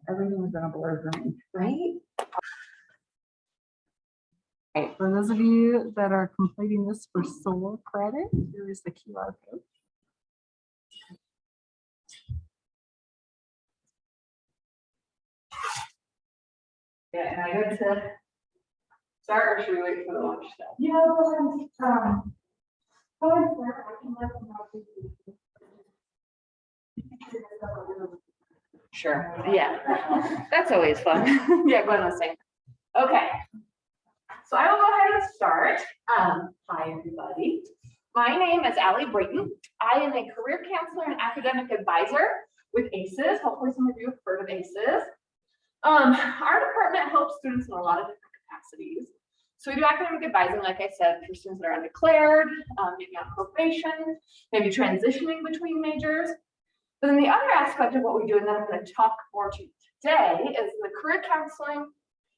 Everything's been a blur for me, right? Right. For those of you that are completing this for solo credit, here is the QR code. Yeah, and I got to start, or should we wait for the lunch stuff? Yeah, go ahead. Go ahead, sir. I can let them know. Sure. Yeah, that's always fun. Yeah, go ahead and say. Okay. So I will go ahead and start. Hi, everybody. My name is Alli Brayton. I am a career counselor and academic advisor with ACES. Hopefully some of you have heard of ACES. Our department helps students in a lot of different capacities. So we do academic advising, like I said, for students that are undeclared, maybe on probation, maybe transitioning between majors. But then the other aspect of what we do, and then I'm going to talk more to today, is the career counseling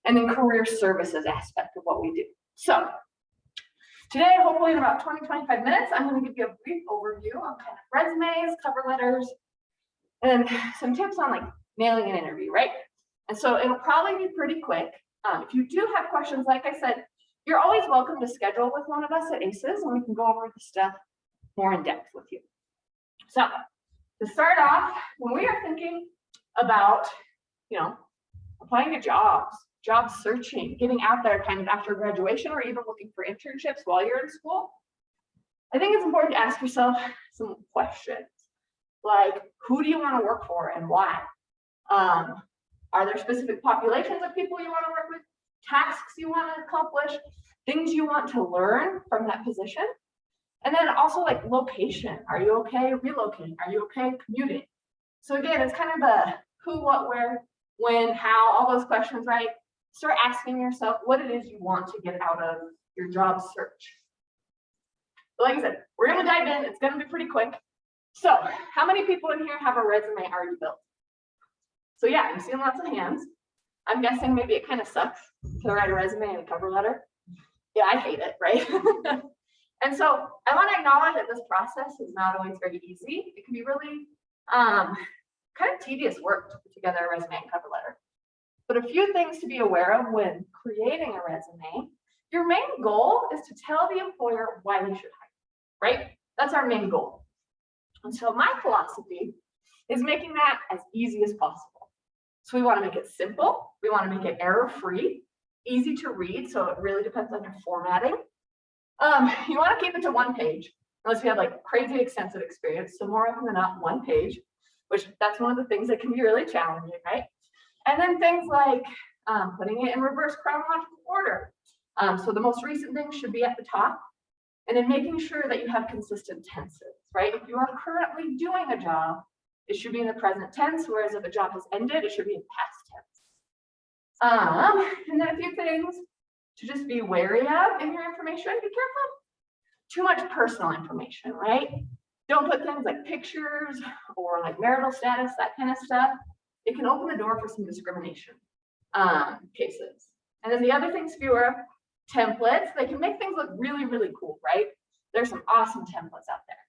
and then career services aspect of what we do. So today, hopefully in about 20-25 minutes, I'm going to give you a brief overview on kind of resumes, cover letters, and some tips on like nailing an interview, right? And so it'll probably be pretty quick. If you do have questions, like I said, you're always welcome to schedule with one of us at ACES, and we can go over the stuff more in depth with you. So to start off, when we are thinking about, applying to jobs, job searching, getting out there kind of after graduation, or even looking for internships while you're in school, I think it's important to ask yourself some questions, like who do you want to work for and why? Are there specific populations of people you want to work with, tasks you want to accomplish, things you want to learn from that position? And then also like location. Are you okay relocating? Are you okay commuting? So again, it's kind of a who, what, where, when, how, all those questions, right? Start asking yourself what it is you want to get out of your job search. But like I said, we're going to dive in. It's going to be pretty quick. So how many people in here have a resume already built? So yeah, I'm seeing lots of hands. I'm guessing maybe it kind of sucks to write a resume and a cover letter. Yeah, I hate it, right? And so I want to acknowledge that this process is not always very easy. It can be really kind of tedious work to put together a resume and cover letter. But a few things to be aware of when creating a resume. Your main goal is to tell the employer why they should hire, right? That's our main goal. And so my philosophy is making that as easy as possible. So we want to make it simple. We want to make it error-free, easy to read. So it really depends on your formatting. You want to keep it to one page, unless you have like crazy extensive experience. So more often than not, one page, which that's one of the things that can be really challenging, right? And then things like putting it in reverse chronological order. So the most recent things should be at the top, and then making sure that you have consistent tenses, right? If you are currently doing a job, it should be in the present tense, whereas if a job has ended, it should be in past tense. And then a few things to just be wary of in your information. Be careful. Too much personal information, right? Don't put things like pictures or like marital status, that kind of stuff. It can open the door for some discrimination cases. And then the other things, fewer templates. They can make things look really, really cool, right? There's some awesome templates out there.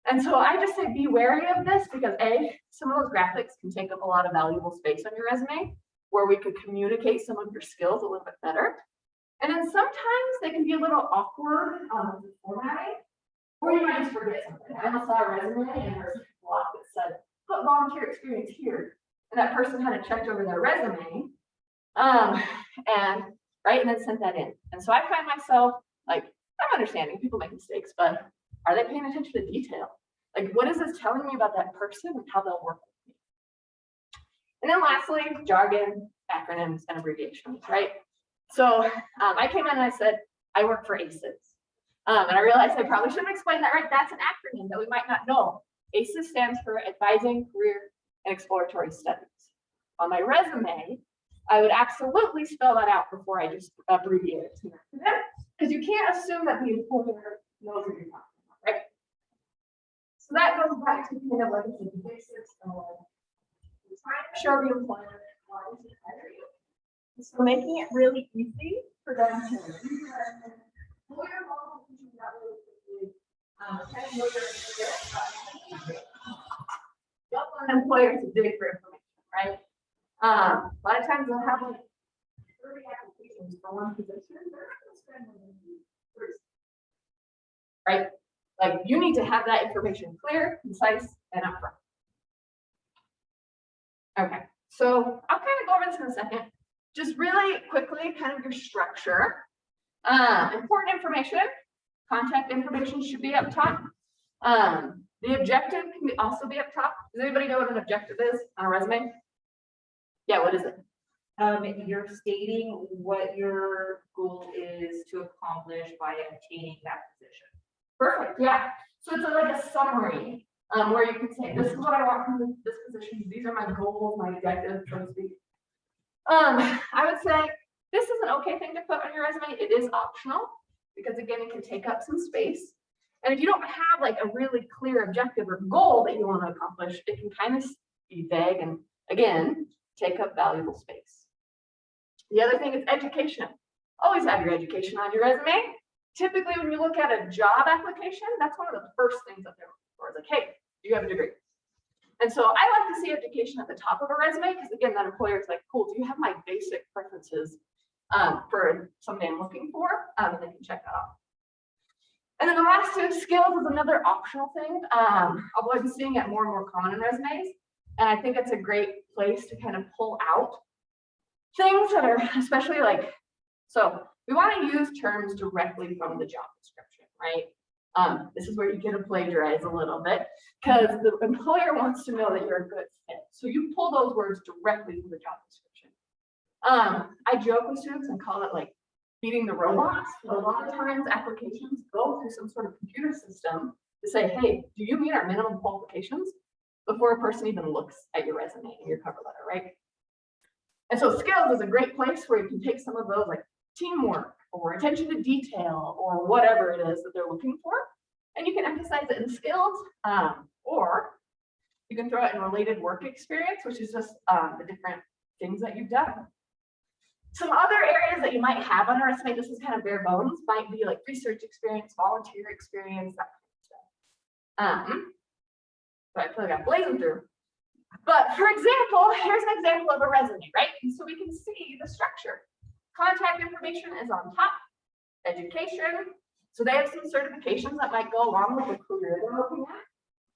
And so I just say be wary of this because some of those graphics can take up a lot of valuable space on your resume where we could communicate some of your skills a little bit better. And then sometimes they can be a little awkward formatting, or you might just forget something. I almost saw a resume and there's a block that said, put volunteer experience here. And that person hadn't checked over their resume and then sent that in. And so I find myself like, I'm understanding people make mistakes, but are they paying attention to detail? Like, what is this telling me about that person and how they'll work with me? And then lastly, jargon, acronyms, and abbreviations, right? So I came in and I said, I work for ACES. And I realized I probably shouldn't explain that, right? That's an acronym that we might not know. ACES stands for Advising, Career, and Exploratory Studies. On my resume, I would absolutely spell that out before I just abbreviate it to an acronym, because you can't assume that the employer knows what you're talking about, right? So that goes back to kind of like the basics of trying to show the employer why they should hire you. So making it really easy for them to read your resume, employer qualifications that really quickly, kind of know their skills. You don't want an employer to dig for information, right? A lot of times they'll have like 30 applications for one position. Right? Like you need to have that information clear, concise, and upfront. Okay, so I'll kind of go over this in a second. Just really quickly, kind of your structure. Important information, contact information should be up top. The objective can also be up top. Does anybody know what an objective is on a resume? Yeah, what is it? You're stating what your goal is to accomplish by obtaining that position. Perfect, yeah. So it's like a summary where you can say, this is what I want from this position. These are my goals, my objectives, so to speak. I would say this is an okay thing to put on your resume. It is optional because again, it can take up some space. And if you don't have like a really clear objective or goal that you want to accomplish, it can kind of be vague and again, take up valuable space. The other thing is education. Always have your education on your resume. Typically, when you look at a job application, that's one of the first things that they're looking for. It's like, hey, do you have a degree? And so I like to see education at the top of a resume because again, that employer is like, cool, do you have my basic preferences for something I'm looking for? And they can check that off. And then the last two, skills is another optional thing. Although I'm seeing it more and more common in resumes. And I think it's a great place to kind of pull out things that are especially like, so we want to use terms directly from the job description, right? This is where you get to plagiarize a little bit because the employer wants to know that you're a good fit. So you pull those words directly from the job description. I joke with students and call it like beating the robots. A lot of times applications go through some sort of computer system to say, hey, do you meet our minimum qualifications before a person even looks at your resume and your cover letter, right? And so skills is a great place where you can take some of those like teamwork or attention to detail or whatever it is that they're looking for. And you can emphasize it in skills or you can throw it in related work experience, which is just the different things that you've done. Some other areas that you might have on a resume, this is kind of bare bones, might be like research experience, volunteer experience, that kind of stuff. So I feel like I'm blazing through. But for example, here's an example of a resume, right? And so we can see the structure. Contact information is on top, education. So they have some certifications that might go along with the career they're looking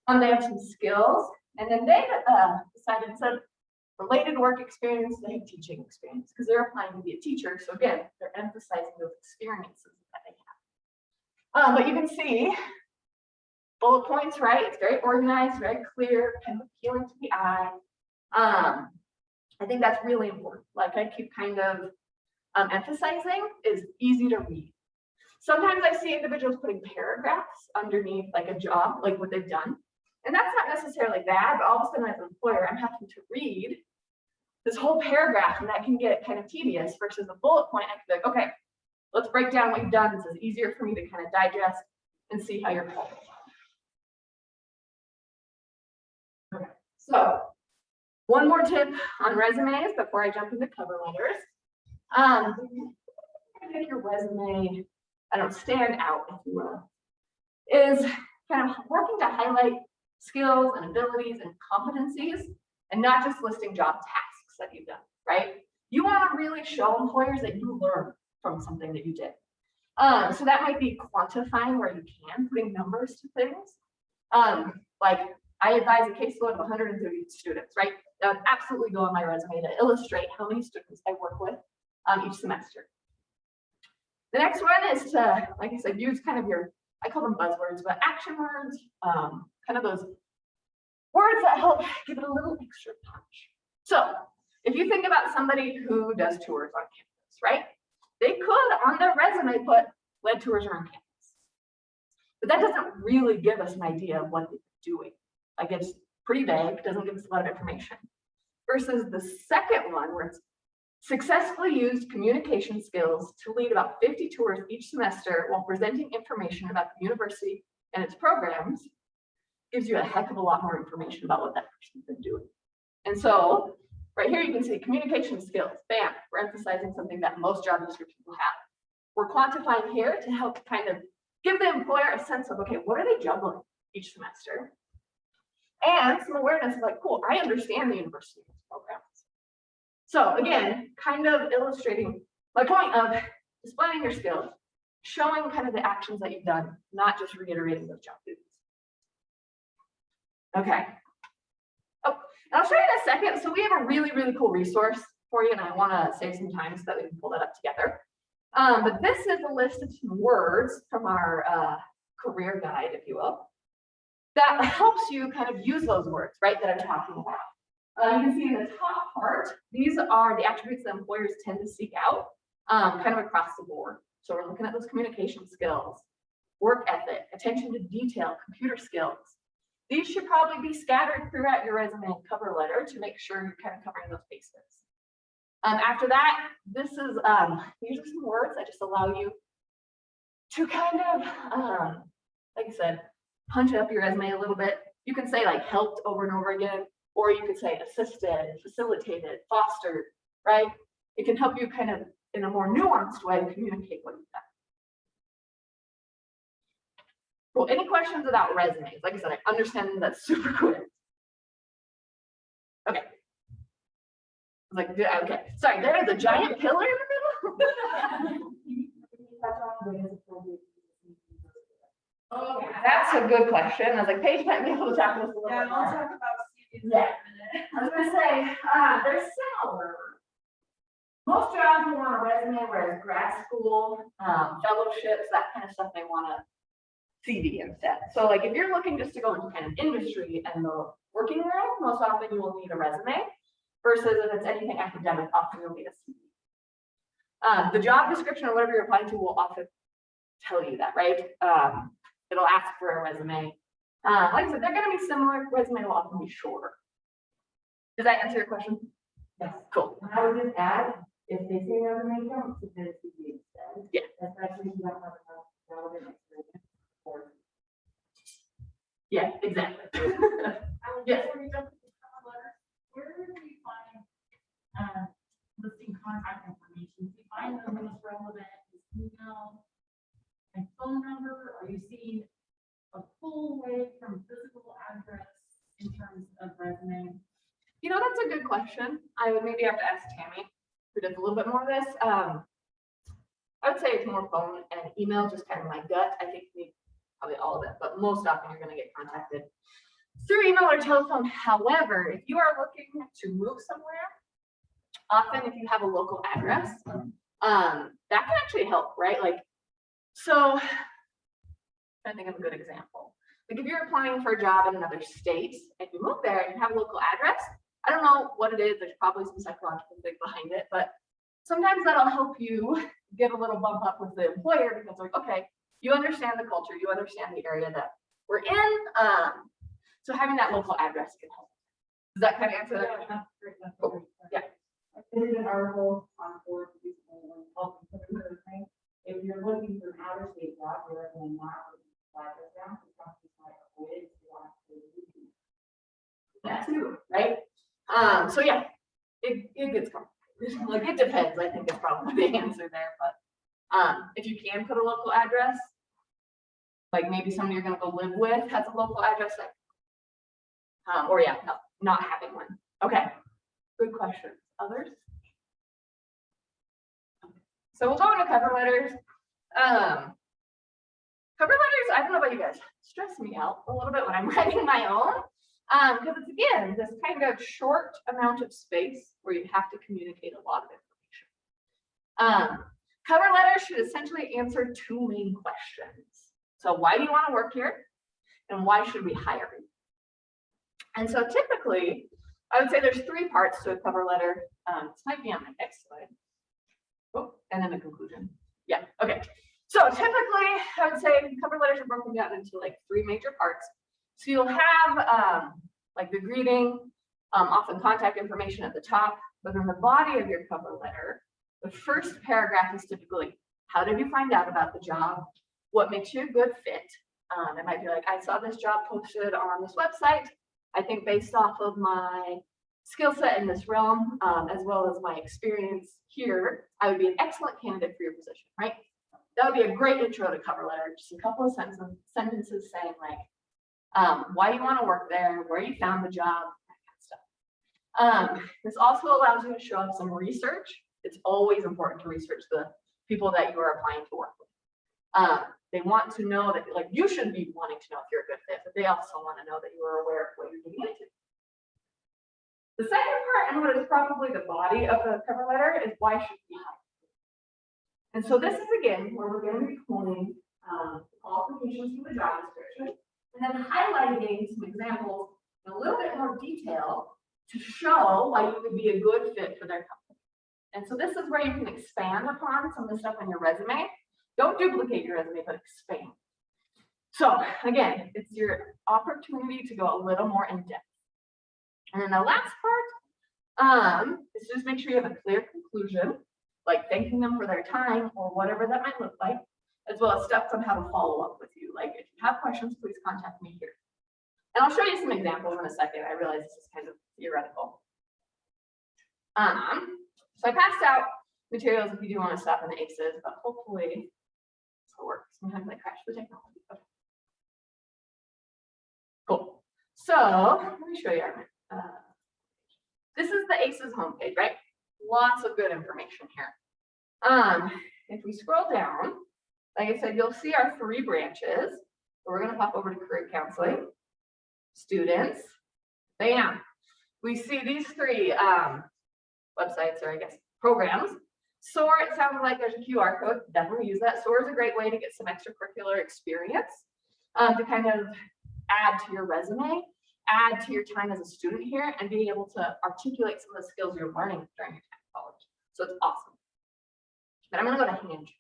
at. They have some skills, and then they decided instead of related work experience, they have teaching experience because they're applying to be a teacher. So again, they're emphasizing those experiences that they have. But you can see bullet points, right? It's very organized, very clear, kind of appealing to the eye. I think that's really important. Like I keep kind of emphasizing is easy to read. Sometimes I see individuals putting paragraphs underneath like a job, like what they've done. And that's not necessarily bad, but all of a sudden as an employer, I'm having to read this whole paragraph and that can get kind of tedious versus a bullet point. I can be like, okay, let's break down what you've done. This is easier for me to kind of digest and see how you're qualified. Okay, so one more tip on resumes before I jump into cover letters. Make your resume, I don't stand out, if you will, is kind of working to highlight skills and abilities and competencies and not just listing job tasks that you've done, right? You want to really show employers that you learned from something that you did. So that might be quantifying where you can, putting numbers to things. Like I advise a caseload of 130 students, right? That would absolutely go on my resume to illustrate how many students I work with each semester. The next one is to, like I said, use kind of your, I call them buzzwords, but action words, kind of those words that help give it a little extra punch. So if you think about somebody who does tours on campus, right? They could on their resume put led tours around campus. But that doesn't really give us an idea of what they're doing. Like it's pretty vague, doesn't give us a lot of information. Versus the second one where it's successfully used communication skills to lead about 50 tours each semester while presenting information about the university and its programs, gives you a heck of a lot more information about what that person's been doing. And so right here you can see communication skills, bam, we're emphasizing something that most job descriptions will have. We're quantifying here to help kind of give the employer a sense of, okay, what are they juggling each semester? And some awareness of like, cool, I understand the university programs. So again, kind of illustrating my point of displaying your skills, showing kind of the actions that you've done, not just reiterating those job duties. Okay. Oh, and I'll show you in a second. So we have a really, really cool resource for you, and I want to save some time so that we can pull that up together. But this is a list of some words from our career guide, if you will, that helps you kind of use those words, right, that I'm talking about. You can see in the top part, these are the attributes that employers tend to seek out, kind of across the board. So we're looking at those communication skills, work ethic, attention to detail, computer skills. These should probably be scattered throughout your resume and cover letter to make sure you're kind of covering those bases. After that, this is these are some words that just allow you to kind of, like I said, punch up your resume a little bit. You can say like helped over and over again, or you could say assisted, facilitated, fostered, right? It can help you kind of in a more nuanced way communicate what you've done. Cool. Any questions about resumes? Like I said, I understand that's super quick. Okay. Like, okay, sorry, there is a giant pillar in the middle. Oh, that's a good question. I was like, Paige might be able to talk to us a little bit more. I'll talk about CVs in a Yeah. minute. I was gonna say, they're similar. Most jobs will want a resume, whereas grad school, fellowships, that kind of stuff, they want a CV instead. So like if you're looking just to go into kind of industry and the working world, most often you will need a resume, versus if it's anything academic, often you'll need a CV. The job description or whatever you're applying to will often tell you that, right? It'll ask for a resume. Like I said, they're going to be similar. Resume will often be shorter. Does that answer your question? Yes. Cool. And I would just add, if they say resume, don't submit a CV instead. Yeah. Especially if you don't have enough relevant experience. Yeah, exactly. Yes. Where do we find listing contact information? Do you find the most relevant email and phone number? Are you seeing a full way from physical address in terms of resume? You know, that's a good question. I would maybe have to ask Tammy, who does a little bit more of this. I would say it's more phone and email, just kind of my gut. I think probably all of it, but most often you're going to get contacted through email or telephone. However, if you are looking to move somewhere, often if you have a local address, that can actually help, right? Like, so I think of a good example. Like if you're applying for a job in another state and you move there and you have a local address, I don't know what it is. There's probably some psychological thing behind it, but sometimes that'll help you get a little bump up with the employer because like, okay, you understand the culture, you understand the area that we're in. So having that local address can help. Does that kind of answer that? That's great. That's Cool. great. Yeah. There's an article on Ford if you're looking for an outer state job, you're recommend not looking for address down, because companies might avoid it if you want to do That too, right? So yeah, it gets complicated. Like it depends, I think is probably the answer there, but if you can put a local address, like maybe somebody you're gonna go live with has a local address, like, or yeah, no, not having one. Okay, good question. Others? So we'll go into cover letters. Cover letters, I don't know about you guys, stress me out a little bit when I'm writing my own. Because it's again, this kind of short amount of space where you have to communicate a lot of information. Cover letters should essentially answer two main questions. So why do you want to work here? And why should we hire you? And so typically, I would say there's three parts to a cover letter. This might be on my next slide. Oh, and then the conclusion. Yeah, okay. So typically, I would say cover letters are broken down into like three major parts. So you'll have like the greeting, often contact information at the top, but then the body of your cover letter, the first paragraph is typically, how did you find out about the job? What makes you a good fit? It might be like, I saw this job posted on this website. I think based off of my skill set in this realm, as well as my experience here, I would be an excellent candidate for your position, right? That would be a great intro to cover letter. Just a couple of sentences saying like, why you want to work there, where you found the job, that kind of stuff. This also allows you to show up some research. It's always important to research the people that you are applying to work with. They want to know that, like, you should be wanting to know if you're a good fit, but they also want to know that you are aware of what you're getting into. The second part, and what is probably the body of the cover letter, is why should we hire? And so this is again where we're going to be pulling qualifications from the job description and then highlighting some examples in a little bit more detail to show why you would be a good fit for their company. And so this is where you can expand upon some of the stuff on your resume. Don't duplicate your resume, but expand. So again, it's your opportunity to go a little more in depth. And then the last part is just make sure you have a clear conclusion, like thanking them for their time or whatever that might look like, as well as steps on how to follow up with you. Like if you have questions, please contact me here. And I'll show you some examples in a second. I realize this is kind of theoretical. So I passed out materials if you do want to stop in the ACEs, but hopefully this will work. Sometimes I crash the technology. Okay. Cool. So let me show you. This is the ACEs homepage, right? Lots of good information here. If we scroll down, like I said, you'll see our 3 branches. So we're going to pop over to career counseling, students. Bam. We see these 3 websites, or I guess programs. SOAR, it sounds like there's a QR code. Definitely use that. SOAR is a great way to get some extracurricular experience to kind of add to your resume, add to your time as a student here, and being able to articulate some of the skills you're learning during your time in college. So it's awesome. But I'm going to go to Handshake.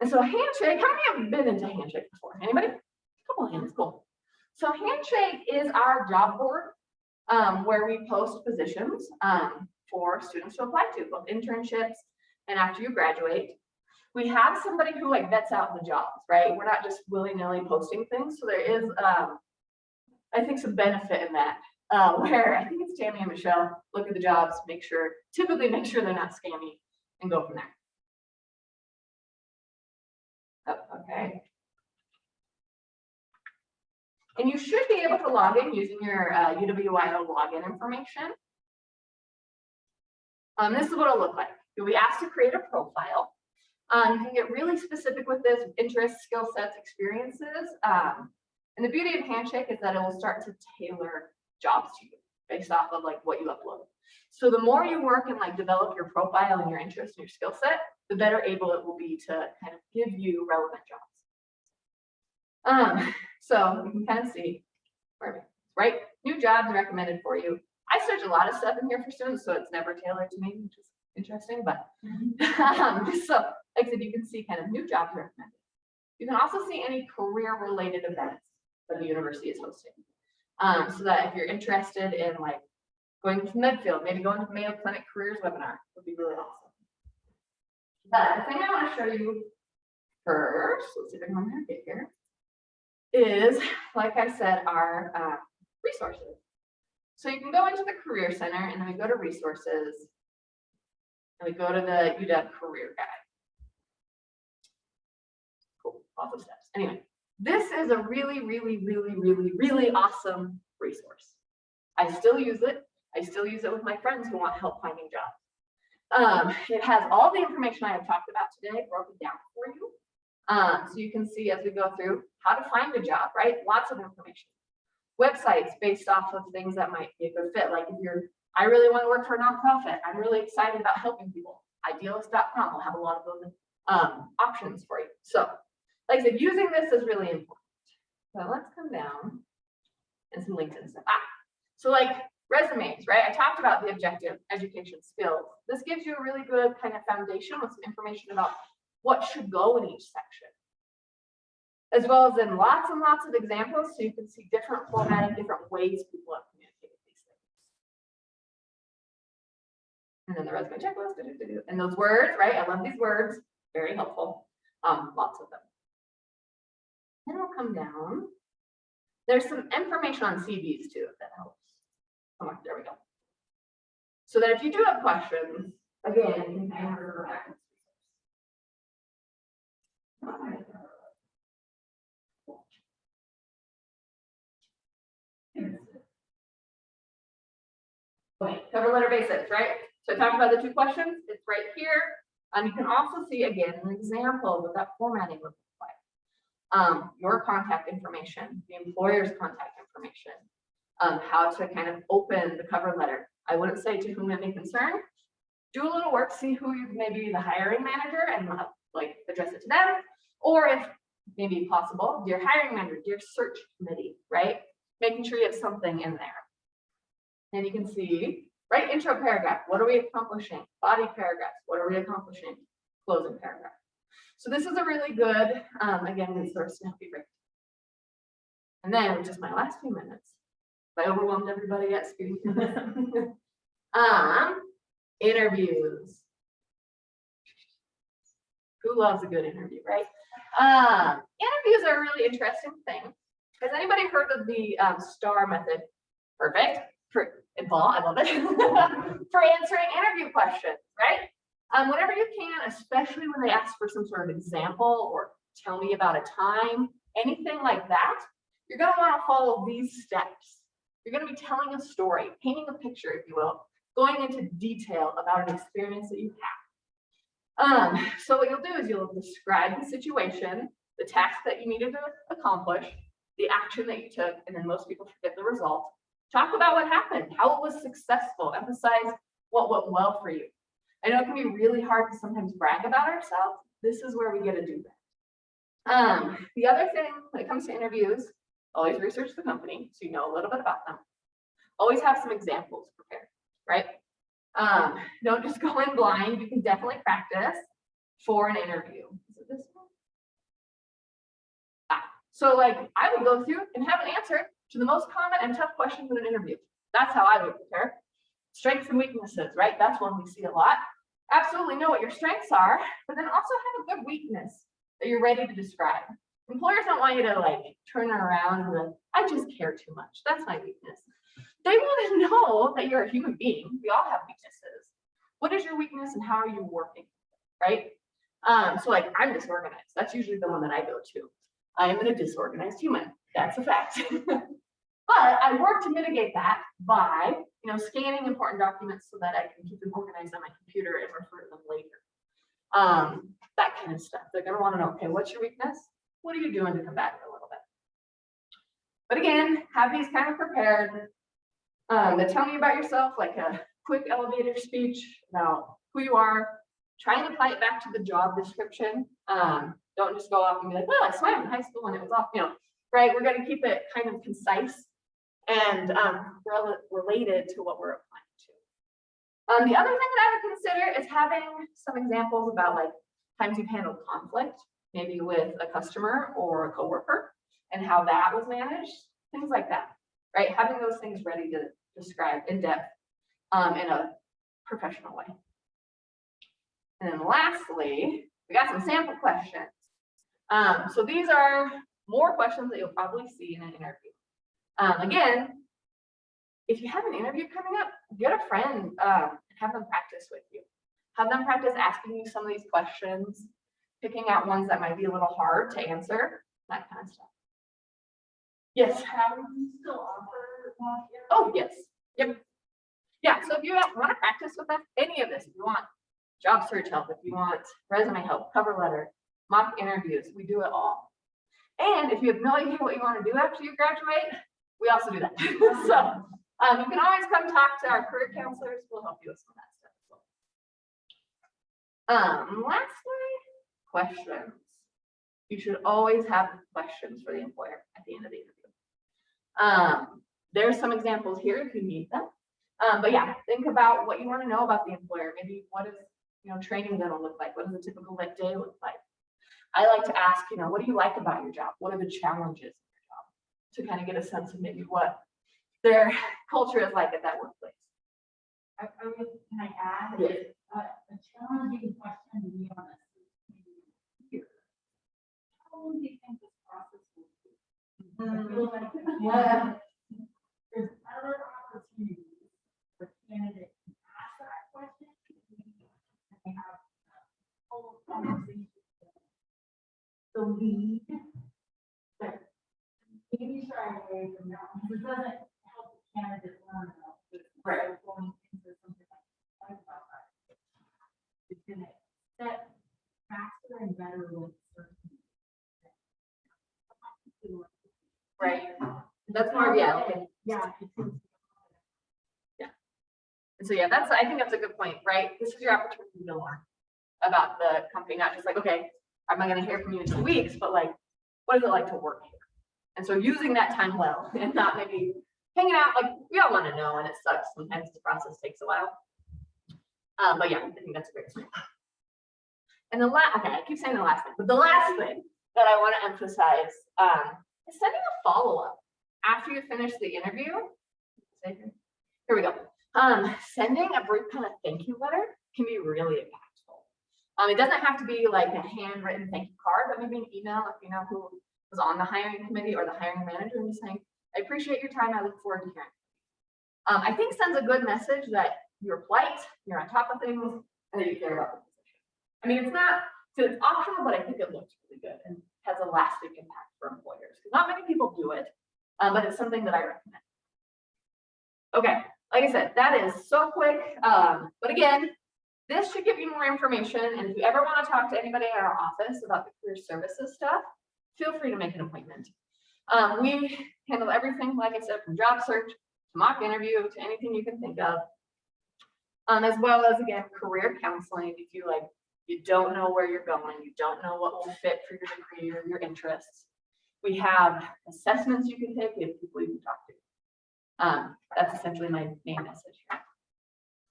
And so Handshake, how many have been into Handshake before? Anybody? A couple of hands, cool. So Handshake is our job board where we post positions for students to apply to, both internships and after you graduate. We have somebody who like vets out the jobs, right? We're not just willy-nilly posting things. So there is, I think, some benefit in that, where I think it's Tammy and Michelle look at the jobs, typically make sure they're not scammy, and go from there. Oh, okay. And you should be able to log in using your UWyo login information. This is what it'll look like. You'll be asked to create a profile. You can get really specific with this, interests, skill sets, experiences. And the beauty of Handshake is that it will start to tailor jobs to you based off of like what you upload. So the more you work and like develop your profile and your interests and your skill set, the better able it will be to kind of give you relevant jobs. So you can kind of see, right? New jobs recommended for you. I search a lot of stuff in here for students, so it's never tailored to me, which is interesting, but so like I said, you can see kind of new jobs recommended. You can also see any career-related events that the university is hosting. So that if you're interested in like going to Medfield, maybe going to Mayo Clinic Careers webinar would be really awesome. But the thing I want to show you first, let's see if I can remember it here, is, like I said, our resources. So you can go into the Career Center, and then we go to Resources, and we go to the UW Career Guide. Cool, lots of steps. Anyway, this is a really, really, really, really, really awesome resource. I still use it. I still use it with my friends who want help finding jobs. It has all the information I have talked about today broken down for you. So you can see as we go through how to find a job, right? Lots of information. Websites based off of things that might be a good fit. Like if I really want to work for a nonprofit. I'm really excited about helping people. Idealist.com will have a lot of those options for you. So like I said, using this is really important. So let's come down and some LinkedIn stuff. So like resumes, right? I talked about the objective education skills. This gives you a really good kind of foundation with some information about what should go in each section, as well as in lots and lots of examples, so you can see different formatting, different ways people have communicated these things. And then the resume checklist, and those words, right? I love these words, very helpful, lots of them. Then we'll come down. There's some information on CVs too, if that helps. Oh, there we go. So that if you do have questions, again, you can refer back. Okay, cover letter basics, right? So I talked about the 2 questions, it's right here. You can also see again an example of what that formatting looks like. Your contact information, the employer's contact information, how to kind of open the cover letter. I wouldn't say to whom it may concern. Do a little work, see who you maybe the hiring manager and like address it to them, or if maybe possible, dear hiring manager, dear search committee, right? Making sure you have something in there. And you can see, right, intro paragraph, what are we accomplishing? Body paragraphs, what are we accomplishing? Closing paragraph. So this is a really good, again, resource to help you break. And then just my last few minutes. If I overwhelmed everybody at speed. Interviews. Who loves a good interview, right? Interviews are a really interesting thing. Has anybody heard of the STAR method? Perfect. I love it. For answering interview questions, right? Whenever you can, especially when they ask for some sort of example or tell me about a time, anything like that, you're going to want to follow these steps. You're going to be telling a story, painting a picture, if you will, going into detail about an experience that you have. So what you'll do is you'll describe the situation, the task that you needed to accomplish, the action that you took, and then most people forget the result. Talk about what happened, how it was successful, emphasize what went well for you. I know it can be really hard to sometimes brag about ourselves. This is where we get to do that. The other thing when it comes to interviews, always research the company so you know a little bit about them. Always have some examples prepared, right? Don't just go in blind. You can definitely practice for an interview. Is it this one? So like I would go through and have an answer to the most common and tough questions in an interview. That's how I would prepare. Strengths and weaknesses, right? That's one we see a lot. Absolutely know what your strengths are, but then also have a good weakness that you're ready to describe. Employers don't want you to like turn around and be like, I just care too much. That's my weakness. They want to know that you're a human being. We all have weaknesses. What is your weakness and how are you working, right? So like I'm disorganized. That's usually the one that I go to. I am a disorganized human. That's a fact. But I work to mitigate that by, scanning important documents so that I can keep them organized on my computer and refer to them later. That kind of stuff. They're going to want to know, okay, what's your weakness? What are you doing to combat it a little bit? But again, have these kind of prepared. That tell me about yourself, like a quick elevator speech about who you are. Try and apply it back to the job description. Don't just go off and be like, well, I swam in high school and it was off, right? We're going to keep it kind of concise and related to what we're applying to. The other thing that I would consider is having some examples about like times you've handled conflict, maybe with a customer or a coworker, and how that was managed, things like that, right? Having those things ready to describe in depth in a professional way. And then lastly, we got some sample questions. So these are more questions that you'll probably see in an interview. Again, if you have an interview coming up, get a friend and have them practice with you. Have them practice asking you some of these questions, picking out ones that might be a little hard to answer, that kind of stuff. Yes. How do you still offer mock interviews? Oh, yes. Yep. Yeah, so if you want to practice with us, any of this, if you want job search help, if you want resume help, cover letter, mock interviews, we do it all. And if you have no idea what you want to do after you graduate, we also do that. So you can always come talk to our career counselors. We'll help you with some of that stuff as well. Lastly, questions. You should always have questions for the employer at the end of the interview. There's some examples here if you need them. But yeah, think about what you want to know about the employer. Maybe what is training going to look like? What does a typical day look like? I like to ask, what do you like about your job? What are the challenges of your job? To kind of get a sense of maybe what their culture is like at that workplace. Can I add? Yes. A challenging question to be honest here. How long do you think this process will be? I feel like there's other opportunities for candidates to ask that question. And they have a whole conversation. The lead, but maybe shy away from that because it doesn't help the candidate learn about this. Right. Going yeah, okay. Yeah. And so, yeah, I think that's a good point, right? This is your opportunity to learn about the company, not just like, okay, am I going to hear from you in 2 weeks, but like, what is it like to work here? And so using that time well and not maybe hanging out, like we all want to know, and it sucks. Sometimes the process takes a while. But yeah, I think that's a great point. And the last, okay, I keep saying the last thing, but the last thing that I want to emphasize is sending a follow-up after you finish the interview. Here we go. Sending a brief kind of thank you letter can be really impactful. It doesn't have to be like a handwritten thank you card, but maybe an email if you know who was on the hiring committee or the hiring manager, and just saying, I appreciate your time. I look forward to hearing. I think sends a good message that you're polite, you're on top of things, and that you care about the position. I mean, it's optional, but I think it looks really good and has a lasting impact for employers. Not many people do it, but it's something that I recommend. Okay, like I said, that is so quick. But again, this should give you more information. And if you ever want to talk to anybody in our office about the career services stuff, feel free to make an appointment. We handle everything, like I said, from job search to mock interview to anything you can think of. As well as, again, career counseling. If you don't know where you're going, you don't know what will fit for your degree or your interests. We have assessments you can take. We have people you can talk to. That's essentially my main message here.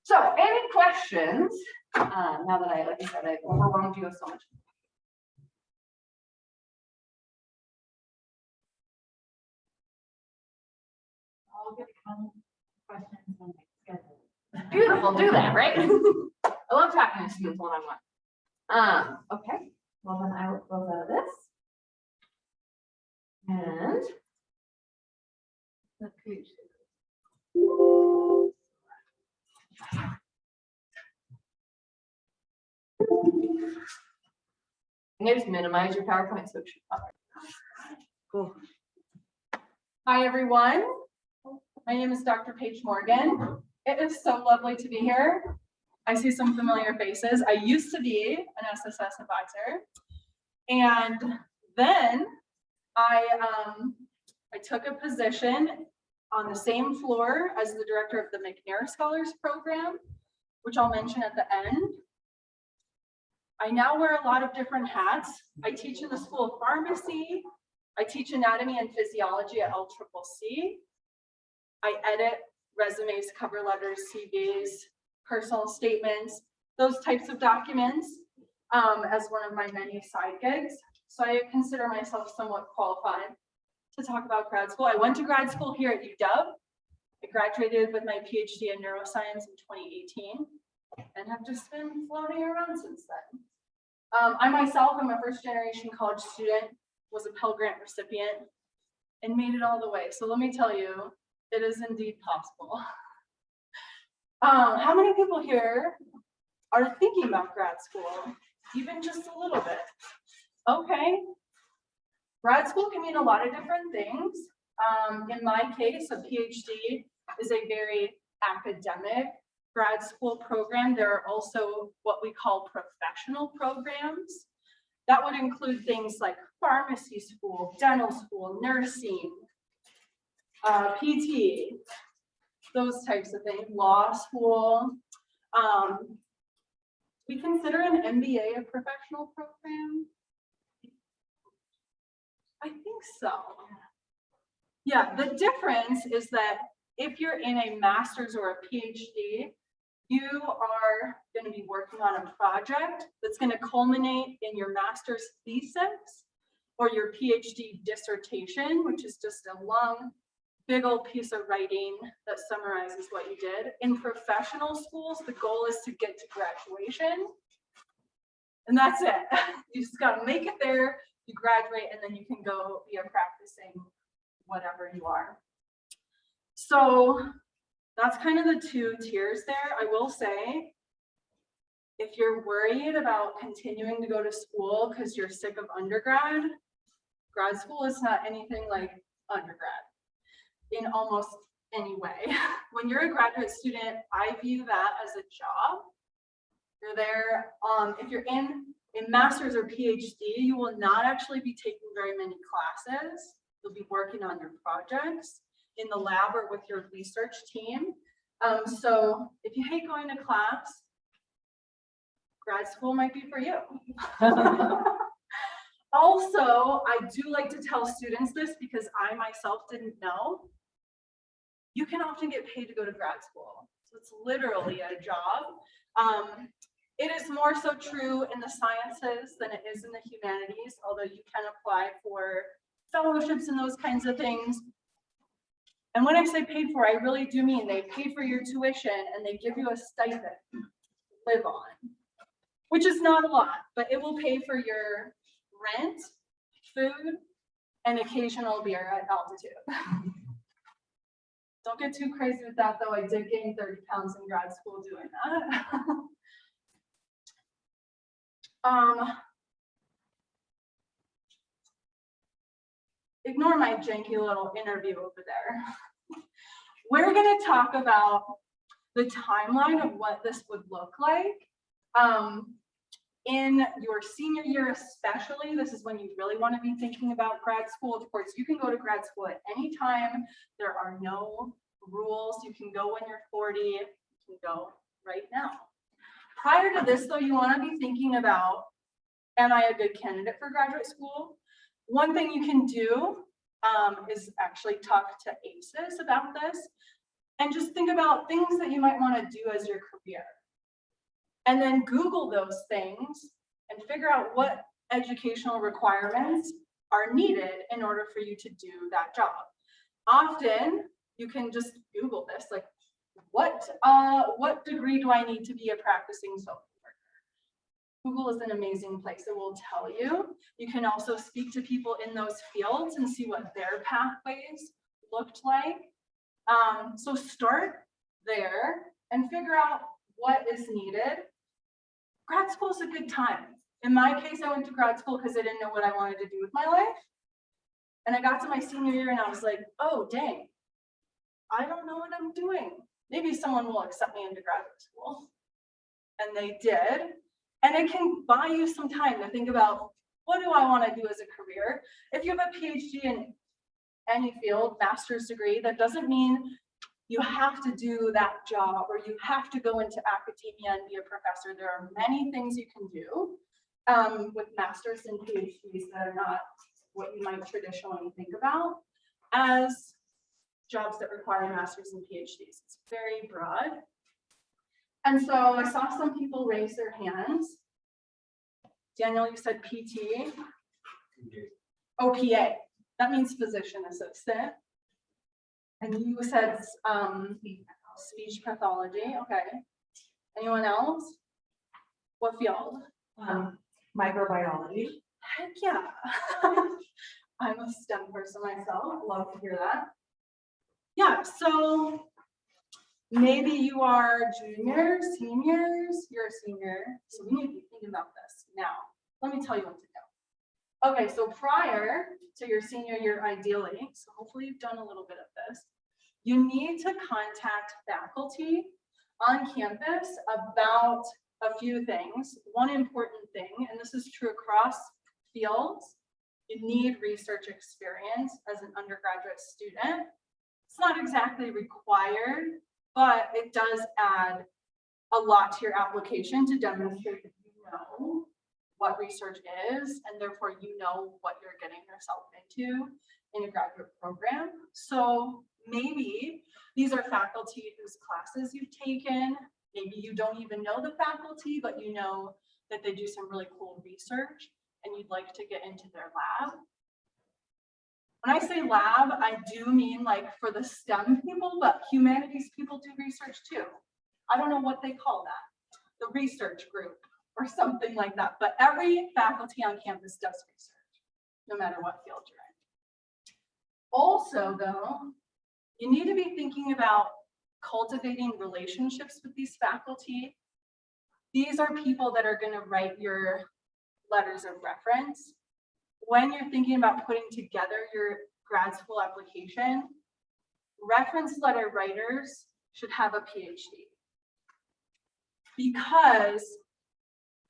So, any questions? Now that like I said, I overwhelmed you with so much. I'll get questions on my schedule. Beautiful, do that, right? I love talking to students one-on-one. Okay, well then I will close out of this. And the page. I'm gonna just minimize your PowerPoint so it should pop. Cool. Hi, everyone. My name is Dr. Paige Morgan. It is so lovely to be here. I see some familiar faces. I used to be an SSS advisor, and then I took a position on the same floor as the director of the McNair Scholars Program, which I'll mention at the end. I now wear a lot of different hats. I teach in the School of Pharmacy. I teach anatomy and physiology at LCCC. I edit resumes, cover letters, CVs, personal statements, those types of documents as one of my many side gigs. So I consider myself somewhat qualified to talk about grad school. I went to grad school here at UW. I graduated with my PhD in neuroscience in 2018 and have just been floating around since then. I myself am a first-generation college student, was a Pell Grant recipient, and made it all the way. So let me tell you, it is indeed possible. How many people here are thinking about grad school, even just a little bit? Okay. Grad school can mean a lot of different things. In my case, a PhD is a very academic grad school program. There are also what we call professional programs. That would include things like pharmacy school, dental school, nursing, PT, those types of things, law school. We consider an MBA a professional program. I think so. Yeah, the difference is that if you're in a master's or a PhD, you are going to be working on a project that's going to culminate in your master's thesis or your PhD dissertation, which is just a long, big old piece of writing that summarizes what you did. In professional schools, the goal is to get to graduation. And that's it. You just got to make it there, you graduate, and then you can go be a practicing whatever you are. So that's kind of the two tiers there. I will say, if you're worried about continuing to go to school because you're sick of undergrad, grad school is not anything like undergrad in almost any way. When you're a graduate student, I view that as a job. You're there, if you're in a master's or PhD, you will not actually be taking very many classes. You'll be working on your projects. in the lab or with your research team. So if you hate going to class, grad school might be for you. Also, I do like to tell students this because I myself didn't know. You can often get paid to go to grad school. So it's literally a job. It is more so true in the sciences than it is in the humanities, although you can apply for fellowships and those kinds of things. And when I say paid for, I really do mean they pay for your tuition and they give you a stipend to live on, which is not a lot, but it will pay for your rent, food, and occasional beer at altitude. Don't get too crazy with that, though. I did gain 30 pounds in grad school doing that. Ignore my janky little interview over there. We're going to talk about the timeline of what this would look like. In your senior year especially, this is when you really want to be thinking about grad school. Of course, you can go to grad school at any time. There are no rules. You can go when you're 40. You can go right now. Prior to this, though, you want to be thinking about, am I a good candidate for graduate school? One thing you can do is actually talk to ACES about this and just think about things that you might want to do as your career. And then Google those things and figure out what educational requirements are needed in order for you to do that job. Often you can just Google this, like what degree do I need to be a practicing social worker? Google is an amazing place. It will tell you. You can also speak to people in those fields and see what their pathways looked like. So start there and figure out what is needed. Grad school is a good time. In my case, I went to grad school because I didn't know what I wanted to do with my life. And I got to my senior year and I was like, oh, dang, I don't know what I'm doing. Maybe someone will accept me into graduate school. And they did. And it can buy you some time to think about, what do I want to do as a career? If you have a PhD in any field, master's degree, that doesn't mean you have to do that job or you have to go into academia and be a professor. There are many things you can do with masters and PhDs that are not what you might traditionally think about as jobs that require masters and PhDs. It's very broad. And so I saw some people raise their hands. Daniel, you said PT? OPA. That means physician assistant. And you said speech pathology. Okay. Anyone else? What field? Microbiology. Heck yeah. I'm a STEM person myself. Love to hear that. Yeah, so maybe you are juniors, seniors, you're a senior. So we need to be thinking about this now. Let me tell you what to do. Okay, so prior to your senior year, ideally, so hopefully you've done a little bit of this, you need to contact faculty on campus about a few things. One important thing, and this is true across fields, you need research experience as an undergraduate student. It's not exactly required, but it does add a lot to your application to demonstrate that you know what research is, and therefore you know what you're getting yourself into in a graduate program. So maybe these are faculty whose classes you've taken. Maybe you don't even know the faculty, but you know that they do some really cool research and you'd like to get into their lab. When I say lab, I do mean like for the STEM people, but humanities people do research too. I don't know what they call that, the research group or something like that, but every faculty on campus does research, no matter what field you're in. Also though, you need to be thinking about cultivating relationships with these faculty. These are people that are going to write your letters of reference. When you're thinking about putting together your grad school application, reference letter writers should have a PhD. Because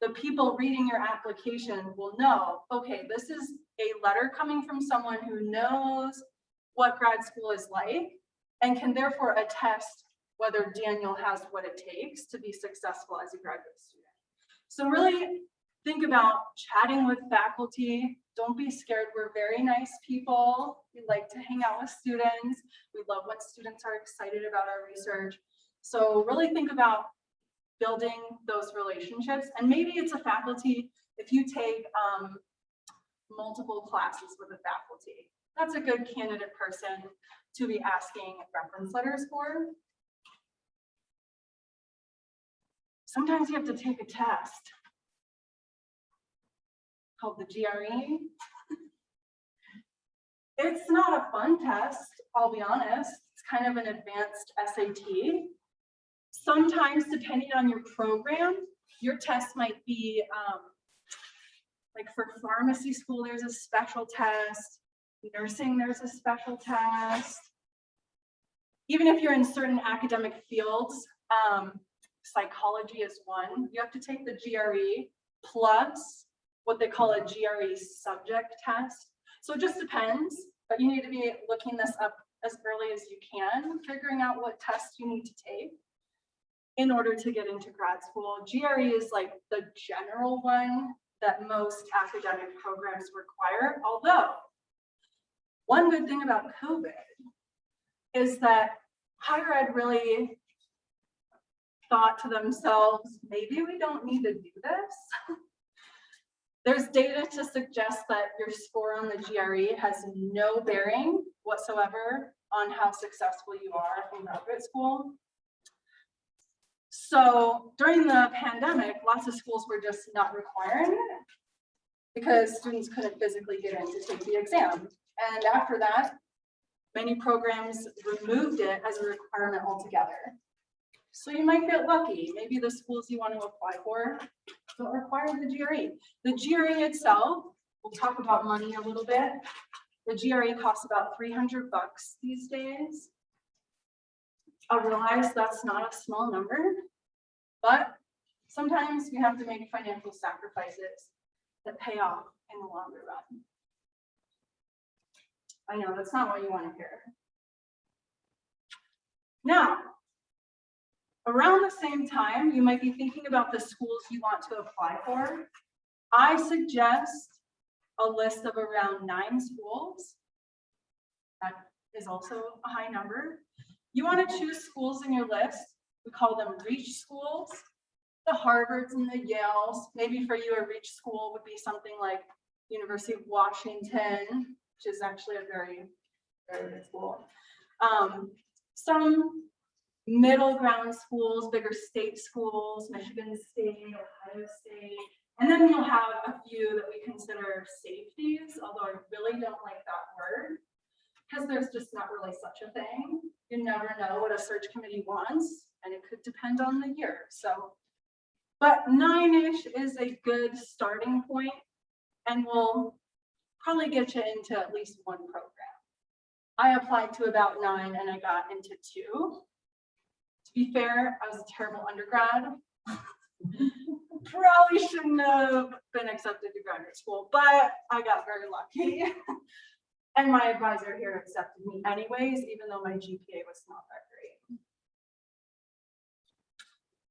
the people reading your application will know, okay, this is a letter coming from someone who knows what grad school is like and can therefore attest whether Daniel has what it takes to be successful as a graduate student. So really think about chatting with faculty. Don't be scared. We're very nice people. We like to hang out with students. We love when students are excited about our research. So really think about building those relationships. And maybe it's a faculty, if you take multiple classes with a faculty, that's a good candidate person to be asking reference letters for. Sometimes you have to take a test called the GRE. It's not a fun test, I'll be honest. It's kind of an advanced SAT. Sometimes, depending on your program, your test might be, like for pharmacy school, there's a special test. Nursing, there's a special test. Even if you're in certain academic fields, psychology is one. You have to take the GRE plus what they call a GRE subject test. So it just depends, but you need to be looking this up as early as you can, figuring out what tests you need to take in order to get into grad school. GRE is like the general one that most academic programs require, although one good thing about COVID is that higher ed really thought to themselves, maybe we don't need to do this. There's data to suggest that your score on the GRE has no bearing whatsoever on how successful you are in graduate school. So during the pandemic, lots of schools were just not requiring it because students couldn't physically get in to take the exam. And after that, many programs removed it as a requirement altogether. So you might get lucky. Maybe the schools you want to apply for don't require the GRE. The GRE itself, we'll talk about money a little bit. The GRE costs about $300 these days. I realize that's not a small number, but sometimes you have to make financial sacrifices that pay off in the longer run. I know that's not what you want to hear. Now, around the same time, you might be thinking about the schools you want to apply for. I suggest a list of around 9 schools. That is also a high number. You want to choose schools in your list. We call them reach schools. The Harvards and the Yales. Maybe for you, a reach school would be something like University of Washington, which is actually a very, very good school. Some middle ground schools, bigger state schools, Michigan State, Ohio State. And then you'll have a few that we consider safeties, although I really don't like that word because there's just not really such a thing. You never know what a search committee wants, and it could depend on the year. So, but 9-ish is a good starting point, and we'll probably get you into at least one program. I applied to about 9 and I got into 2. To be fair, I was a terrible undergrad. Probably shouldn't have been accepted to graduate school, but I got very lucky. And my advisor here accepted me anyways, even though my GPA was not that great.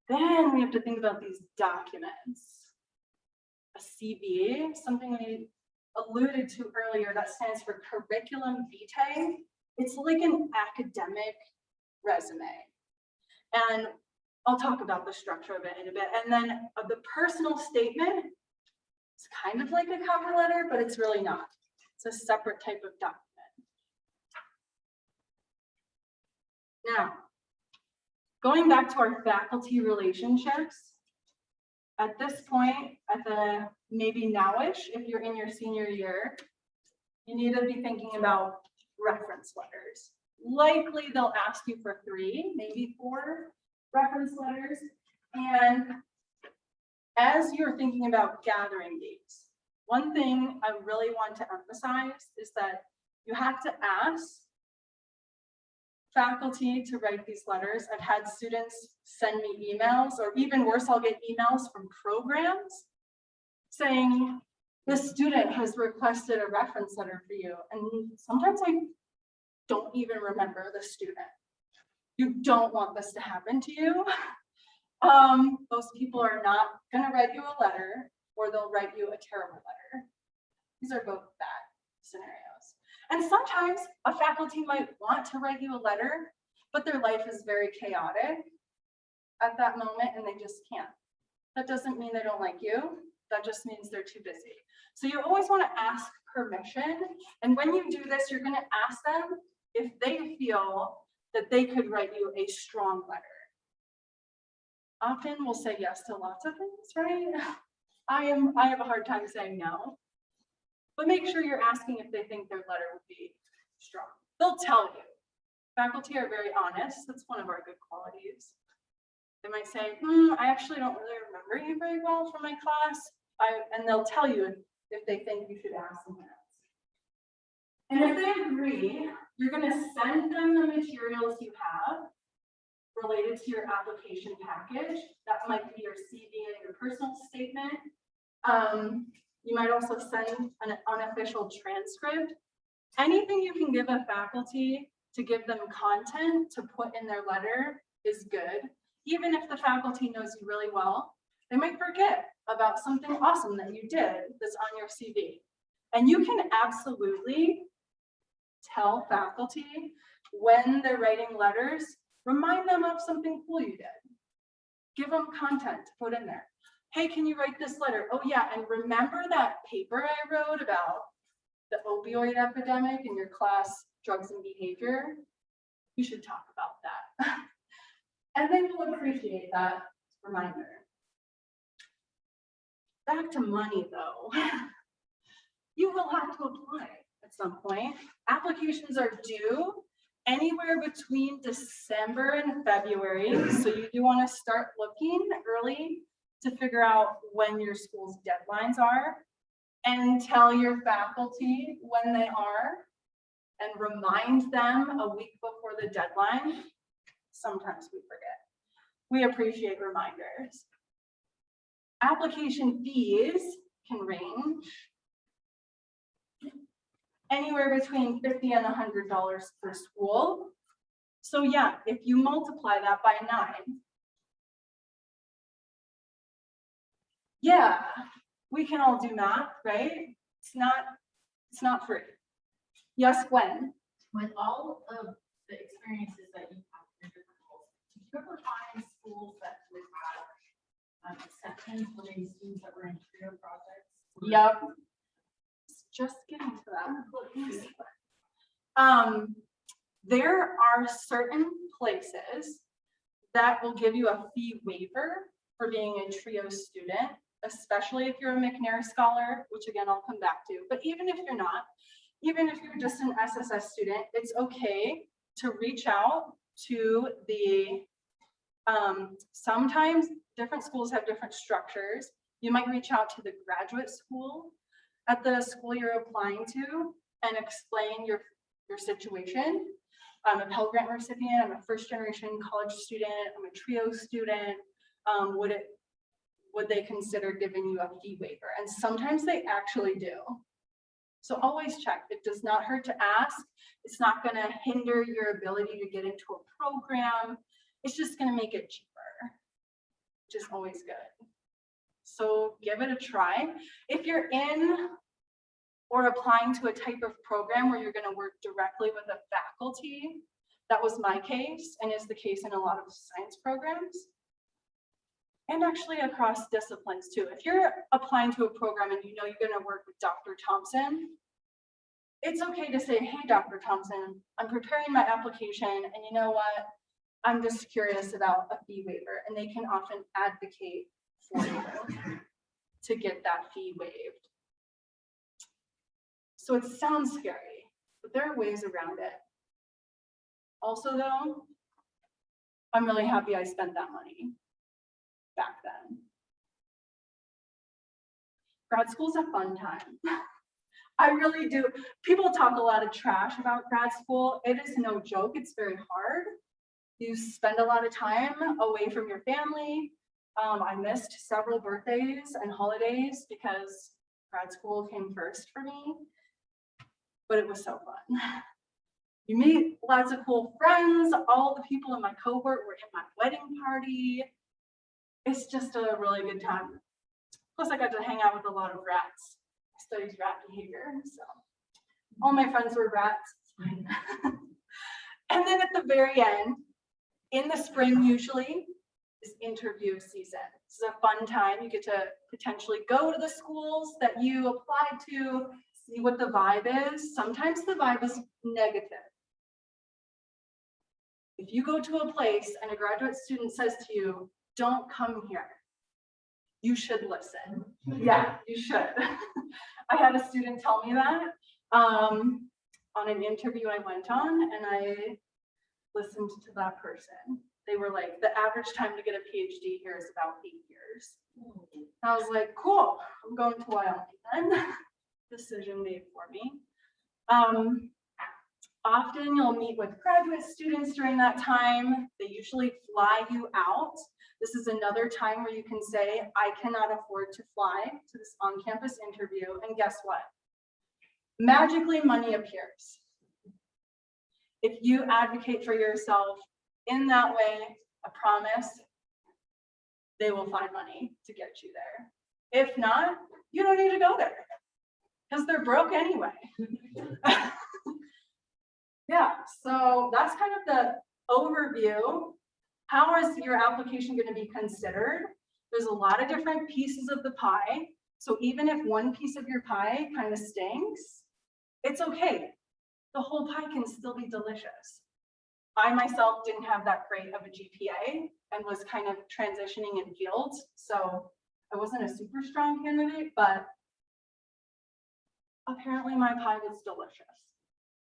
Then we have to think about these documents. A CV, something we alluded to earlier, that stands for curriculum vitae. It's like an academic resume. And I'll talk about the structure of it in a bit. And then the personal statement, it's kind of like a cover letter, but it's really not. It's a separate type of document. Now, going back to our faculty relationships, at this point, at the maybe now-ish, if you're in your senior year, you need to be thinking about reference letters. Likely they'll ask you for 3, maybe 4 reference letters. And as you're thinking about gathering these, one thing I really want to emphasize is that you have to ask faculty to write these letters. I've had students send me emails, or even worse, I'll get emails from programs saying, the student has requested a reference letter for you. And sometimes I don't even remember the student. You don't want this to happen to you. Those people are not gonna write you a letter, or they'll write you a terrible letter. These are both bad scenarios. And sometimes a faculty might want to write you a letter, but their life is very chaotic at that moment and they just can't. That doesn't mean they don't like you. That just means they're too busy. So you always want to ask permission. And when you do this, you're going to ask them if they feel that they could write you a strong letter. Often we'll say yes to lots of things, right? I have a hard time saying no. But make sure you're asking if they think their letter would be strong. They'll tell you. Faculty are very honest. That's one of our good qualities. They might say, I actually don't really remember you very well from my class. And they'll tell you if they think you should ask someone else. And if they agree, you're going to send them the materials you have related to your application package. That might be your CV and your personal statement. You might also send an unofficial transcript. Anything you can give a faculty to give them content to put in their letter is good. Even if the faculty knows you really well, they might forget about something awesome that you did that's on your CV. And you can absolutely tell faculty when they're writing letters, remind them of something cool you did. Give them content to put in there. Hey, can you write this letter? Oh yeah, and remember that paper I wrote about the opioid epidemic in your class, drugs and behavior? You should talk about that. And they will appreciate that reminder. Back to money though. You will have to apply at some point. Applications are due anywhere between December and February. So you do want to start looking early to figure out when your school's deadlines are, and tell your faculty when they are, and remind them a week before the deadline. Sometimes we forget. We appreciate reminders. Application fees can range anywhere between $50 and $100 per school. So yeah, if you multiply that by 9, yeah, we can all do math, right? It's not free. Yes, Gwen? With all of the experiences that you have in your schools, did you ever find schools that would have exceptions for maybe students that were in trio projects? Yep. Just getting to that. There are certain places that will give you a fee waiver for being a trio student, especially if you're a McNair scholar, which again, I'll come back to. But even if you're not, even if you're just an SSS student, it's okay to reach out to the, sometimes different schools have different structures. You might reach out to the graduate school at the school you're applying to and explain your situation. I'm a Pell Grant recipient, I'm a first generation college student, I'm a trio student. Would they consider giving you a fee waiver? And sometimes they actually do. So always check. It does not hurt to ask. It's not going to hinder your ability to get into a program. It's just going to make it cheaper, which is always good. So give it a try. If you're in or applying to a type of program where you're going to work directly with a faculty, that was my case and is the case in a lot of science programs. And actually across disciplines too. If you're applying to a program and you know you're going to work with Dr. Thompson, it's okay to say, hey, Dr. Thompson, I'm preparing my application and you know what? I'm just curious about a fee waiver, and they can often advocate for you to get that fee waived. So it sounds scary, but there are ways around it. Also though, I'm really happy I spent that money back then. Grad school's a fun time. I really do. People talk a lot of trash about grad school. It is no joke. It's very hard. You spend a lot of time away from your family. I missed several birthdays and holidays because grad school came first for me, but it was so fun. You meet lots of cool friends. All the people in my cohort were in my wedding party. It's just a really good time. Plus, I got to hang out with a lot of rats. I studied rat behavior, so all my friends were rats. It's fine. And then at the very end, in the spring usually, is interview season. This is a fun time. You get to potentially go to the schools that you applied to, see what the vibe is. Sometimes the vibe is negative. If you go to a place and a graduate student says to you, don't come here, you should listen. Yeah, you should. I had a student tell me that on an interview I went on, and I listened to that person. They were like, the average time to get a PhD here is about 8 years. I was like, cool, I'm going to Wyoming then. Decision made for me. Often you'll meet with graduate students during that time. They usually fly you out. This is another time where you can say, I cannot afford to fly to this on-campus interview. And guess what? Magically, money appears. If you advocate for yourself in that way, I promise, they will find money to get you there. If not, you don't need to go there because they're broke anyway. Yeah, so that's kind of the overview. How is your application going to be considered? There's a lot of different pieces of the pie. So even if one piece of your pie kind of stinks, it's okay. The whole pie can still be delicious. I myself didn't have that great of a GPA and was kind of transitioning in fields. So I wasn't a super strong candidate, but apparently my pie was delicious.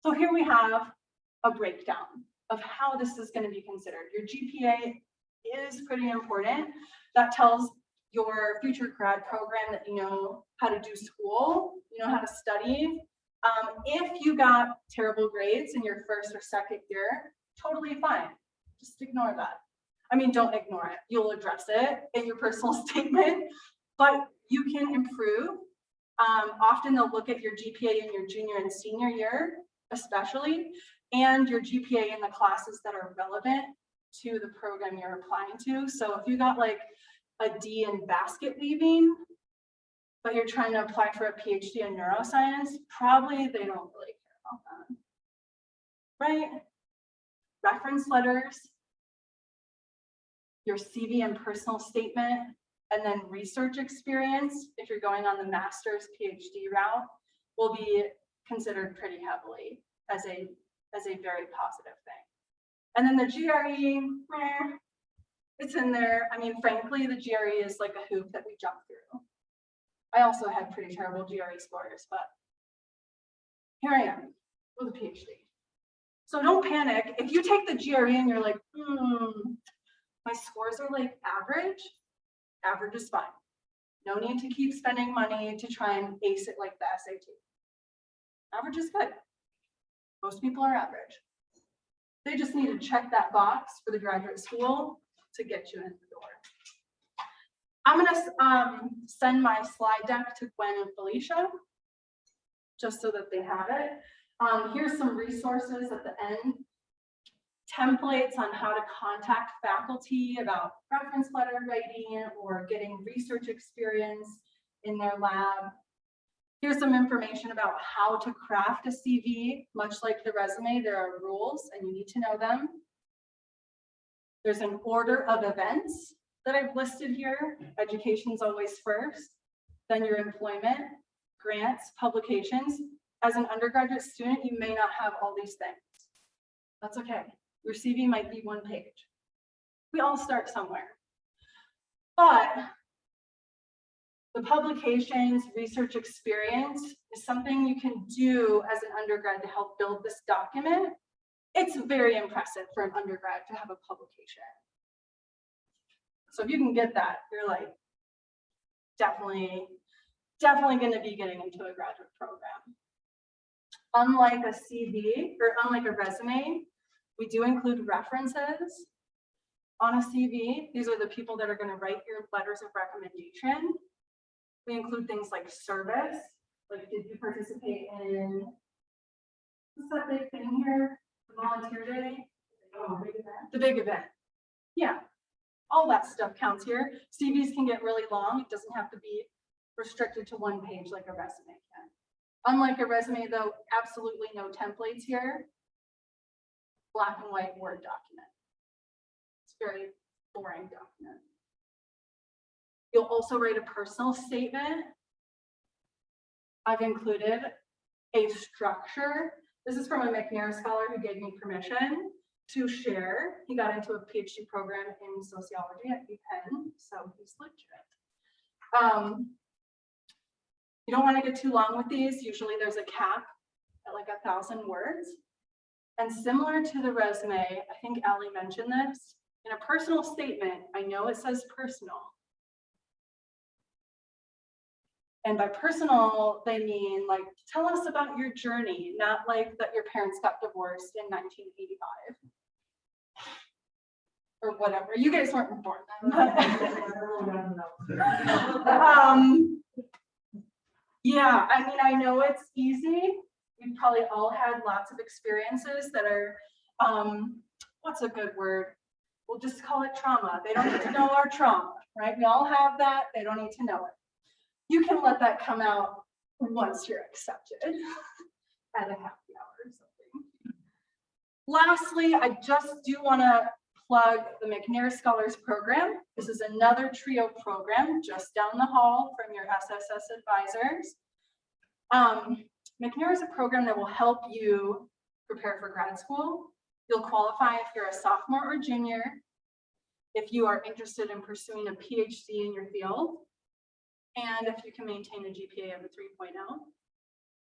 So here we have a breakdown of how this is going to be considered. Your GPA is pretty important. That tells your future grad program that you know how to do school, you know how to study. If you got terrible grades in your first or second year, totally fine. Just ignore that. I mean, don't ignore it. You'll address it in your personal statement, but you can improve. Often they'll look at your GPA in your junior and senior year, especially, and your GPA in the classes that are relevant to the program you're applying to. So if you got like a D in basket weaving, but you're trying to apply for a PhD in neuroscience, probably they don't really care about that, right? Reference letters, your CV and personal statement, and then research experience, if you're going on the master's PhD route, will be considered pretty heavily as a very positive thing. And then the GRE, it's in there. I mean, frankly, the GRE is like a hoop that we jump through. I also had pretty terrible GRE scores, but here I am with a PhD. So don't panic. If you take the GRE and you're like, my scores are like average, average is fine. No need to keep spending money to try and ace it like the SAT. Average is good. Most people are average. They just need to check that box for the graduate school to get you in the door. I'm gonna send my slide deck to Gwen and Felicia, just so that they have it. Here's some resources at the end. Templates on how to contact faculty about reference letter writing or getting research experience in their lab. Here's some information about how to craft a CV. Much like the resume, there are rules and you need to know them. There's an order of events that I've listed here. Education's always first, then your employment, grants, publications. As an undergraduate student, you may not have all these things. That's okay. Your CV might be one page. We all start somewhere. But the publications, research experience is something you can do as an undergrad to help build this document. It's very impressive for an undergrad to have a publication. So if you can get that, you're like definitely going to be getting into a graduate program. Unlike a CV or unlike a resume, we do include references on a CV. These are the people that are going to write your letters of recommendation. We include things like service, like did you participate in, what's that big thing here? The volunteer day, Oh, big event. the big event. Yeah, all that stuff counts here. CVs can get really long. It doesn't have to be restricted to one page like a resume can. Unlike a resume though, absolutely no templates here. Black and white Word document. It's a very boring document. You'll also write a personal statement. I've included a structure. This is from a McNair scholar who gave me permission to share. He got into a PhD program in sociology at UPenn, so he's legit. You don't want to get too long with these. Usually there's a cap at like 1,000 words. And similar to the resume, I think Alli mentioned this, in a personal statement, I know it says personal. And by personal, they mean like, tell us about your journey, not like that your parents got divorced in 1985. Or whatever, you guys weren't born then. Yeah, I mean, I know it's easy. We've probably all had lots of experiences that are, what's a good word? We'll just call it trauma. They don't need to know our trauma, right? We all have that. They don't need to know it. You can let that come out once you're accepted at a happy hour or something. Lastly, I just do want to plug the McNair Scholars Program. This is another TRIO program just down the hall from your SSS advisors. McNair is a program that will help you prepare for grad school. You'll qualify if you're a sophomore or junior, if you are interested in pursuing a PhD in your field, and if you can maintain a GPA of a 3.0.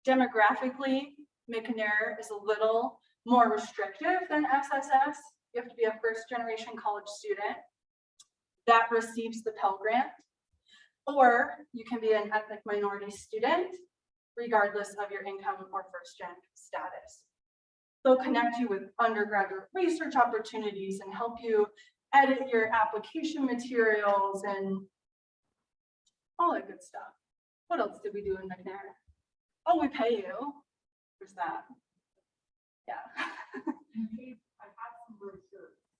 Demographically, McNair is a little more restrictive than SSS. You have to be a first-generation college student that receives the Pell Grant, or you can be an ethnic minority student, regardless of your income or first-gen status. They'll connect you with undergraduate research opportunities and help you edit your application materials and all that good stuff. What else did we do in McNair? Oh, we pay you. There's that. Yeah.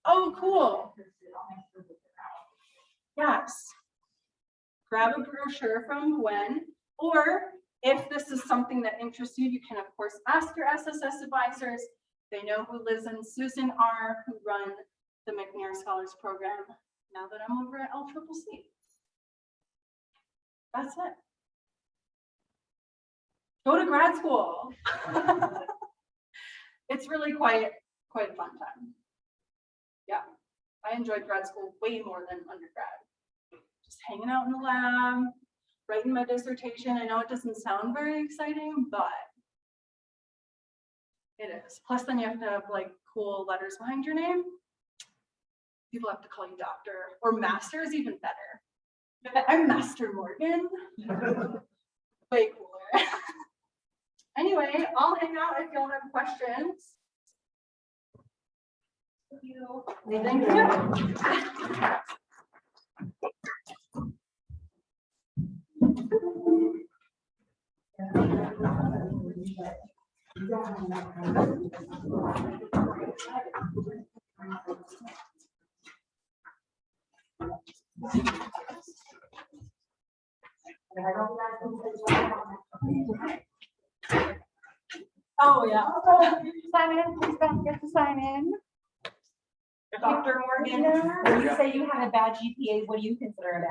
Oh, cool. Yes. Grab a brochure from Gwen, or if this is something that interests you, you can of course ask your SSS advisors. They know who Liz and Susan are, who run the McNair Scholars Program now that I'm over at LCCC. That's it. Go to grad school. It's really quite a fun time. Yeah, I enjoyed grad school way more than undergrad. Just hanging out in the lab, writing my dissertation. I know it doesn't sound very exciting, but it is. Plus then you have to have like cool letters behind your name. People have to call you doctor, or master is even better. I'm Master Morgan. Way cooler. Anyway, I'll hang out if y'all have questions. Thank you. Oh, yeah. Sign in, please don't forget to sign in. Dr. Morgan, when you say you had a bad GPA, what do you consider a bad?